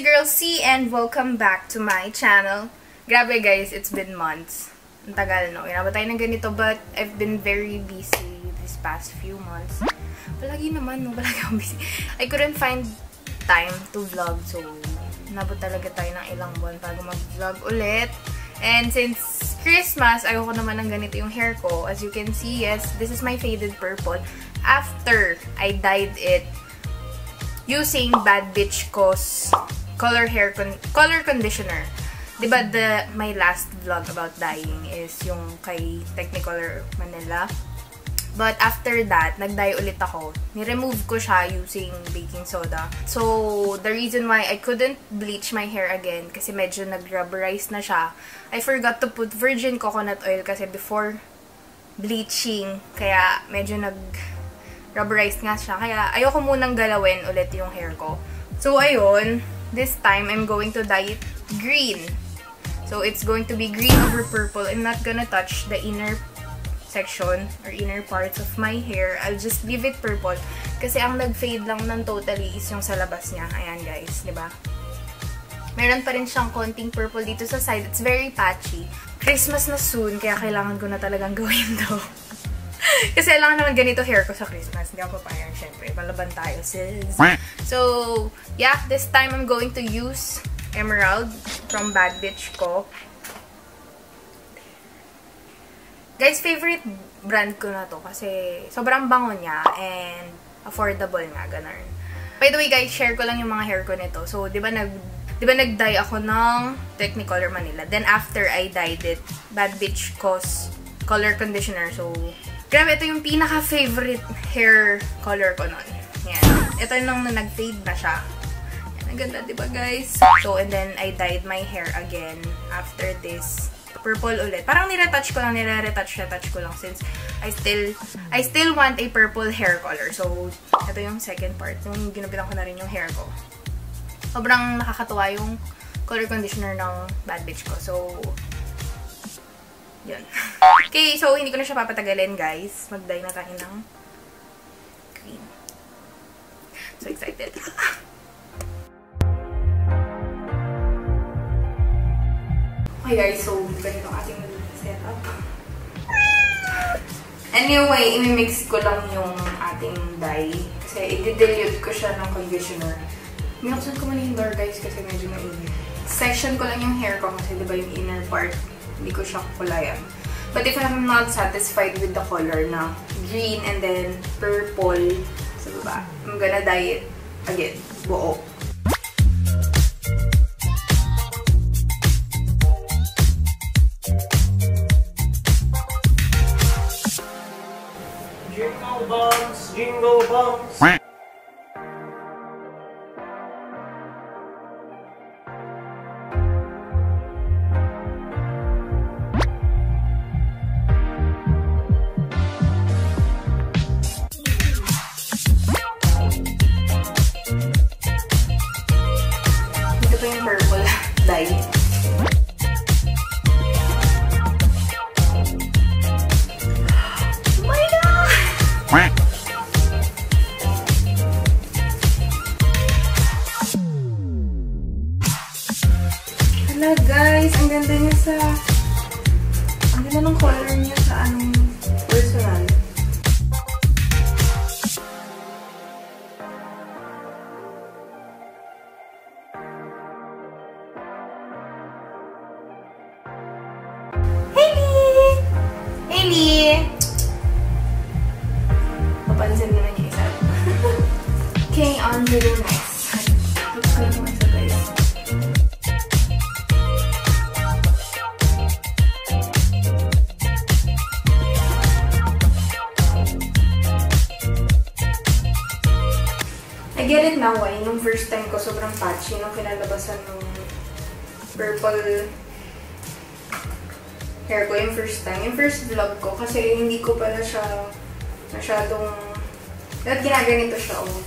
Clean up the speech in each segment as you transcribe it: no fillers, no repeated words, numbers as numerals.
your girl C and welcome back to my channel. Grabe guys, it's been months. Ang tagal no. Inabot tayo ng ganito but I've been very busy these past few months. Palagi naman no, palagi akong busy. I couldn't find time to vlog so inabot talaga tayo ng ilang buwan bago mag-vlog ulit. And since Christmas, ayoko naman ng ganito yung hair ko. As you can see, yes, this is my faded purple. After I dyed it using 𝚤𝚤𝗘𝗄's color conditioner. Diba my last vlog about dyeing is yung kay Technicolor Manila. But after that, nag-dye ulit ako. Ni-remove ko siya using baking soda. So, the reason why I couldn't bleach my hair again kasi medyo nag-rubberize na siya. I forgot to put virgin coconut oil kasi before bleaching. Kaya medyo nag-rubberize nga siya. Kaya ayoko munang galawin ulit yung hair ko. So, ayun. This time, I'm going to dye it green. So, it's going to be green over purple. I'm not gonna touch the inner section or inner parts of my hair. I'll just leave it purple. Kasi ang nag-fade lang ng totally is yung sa labas niya. Ayan guys, di ba? Meron pa rin siyang konting purple dito sa side. It's very patchy. Christmas na soon, kaya kailangan ko na talagang gawin to. Kasi kailangan naman ganito hair ko sa Christmas. Hindi ako papayag, syempre. Palaban tayo, sis. So, yeah, this time I'm going to use Emerald from 𝚤𝚤𝗘𝗗𝚗. Guys, favorite brand ko na to kasi sobrang bango niya and affordable nga, ganun. By the way, guys, share ko lang yung mga hair ko nito. So, di ba nag-dye ako ng Technicolor Manila. Then, after I dyed it, 𝚤𝚤𝗘𝗄's color conditioner. So, grabe, ito yung pinaka-favorite hair color ko nun. Yan. Ito yung nung nag-fade na siya. Yan, ang ganda, diba guys? So, and then, I dyed my hair again after this. Purple ulit. Parang nire-touch ko lang since I still want a purple hair color. So, ito yung second part. Yung ginabitan ko na rin yung hair ko. Sobrang nakakatuwa yung color conditioner ng 𝚤𝚤𝗘𝗄. So, yun. Okay, so hindi ko na siya papatagalin, guys. Mag-dye na tayo ng green. So excited. Okay, guys. So, ganito ating setup. Anyway, imimix ko lang yung ating dye. Kasi i-dilute ko siya ng conditioner. Minaksan ko muna yung door, guys, kasi medyo mainit. Section ko lang yung hair ko kasi diba yung inner part hindi ko siya kukulayan. But if I'm not satisfied with the color na green and then purple sa baba, I'm gonna dye it again. Buo. Jingle bells, jingle bells. Ito yung purple dye. Oh my God! Hala guys, ang ganda niya sa... Ang ganda ng color niya sa anong personal. Papansin naman yung isa. Okay, on to the next. Tapos ko lang isa guys. I get it now why. Nung first time ko, sobrang patchy. Nung kinalabasan ng purple hair ko yung first time. Yung first vlog ko. Kasi hindi ko pala siya masyadong... Dapat ginaganito siya, oh.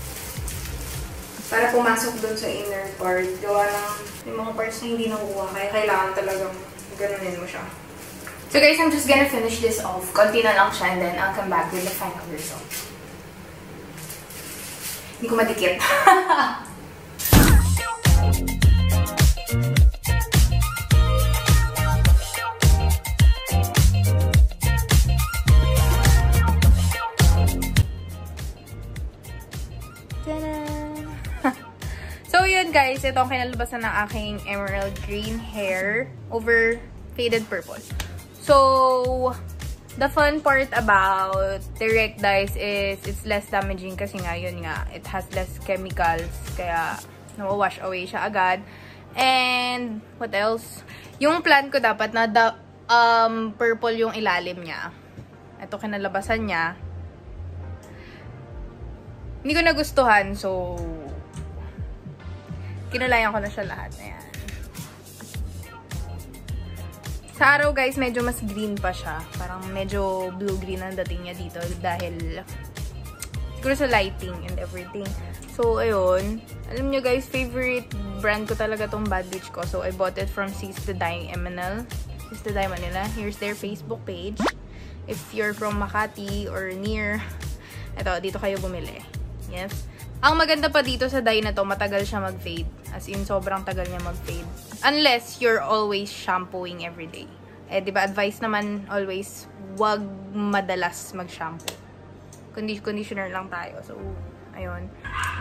Para pumasok dun sa inner part. Gawa ng yung mga parts na hindi nakukuha. Kaya kailangan talagang ganunin mo siya. So guys, I'm just gonna finish this off. Konti na lang siya and then I'll come back with the final result. Hindi ko madikit. So, yun guys. Ito ang kinalabasan ng aking emerald green hair over faded purple. So, the fun part about direct dyes is it's less damaging kasi nga, yun nga, it has less chemicals. Kaya, nawawash away siya agad. And, what else? Yung plan ko dapat na purple yung ilalim niya. Ito kinalabasan niya. Hindi ko nagustuhan, so kinulayan ko na siya lahat. Ayan. Sa araw, guys, medyo mas green pa siya. Parang medyo blue-green ang dating niya dito dahil siguro sa lighting and everything. So, ayun. Alam niyo, guys, favorite brand ko talaga tong btch ko. So, I bought it from seasthedyemnl. Seasthedyemnl. Here's their Facebook page. If you're from Makati or near, dito kayo bumili. Yes. Ang maganda pa dito sa dye na to, matagal siya mag-fade. As in, sobrang tagal niya mag-fade. Unless you're always shampooing everyday. Diba, advice naman always, wag madalas mag-shampoo. Conditioner lang tayo. So, ayun.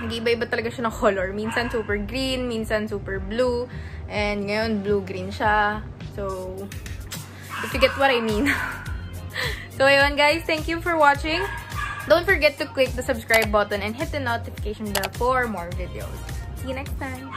Nag-iba-iba talaga siya ng color. Minsan super green, minsan super blue. And ngayon, blue-green siya. So, if you get what I mean. So, ayun guys. Thank you for watching. Don't forget to click the subscribe button and hit the notification bell for more videos. See you next time!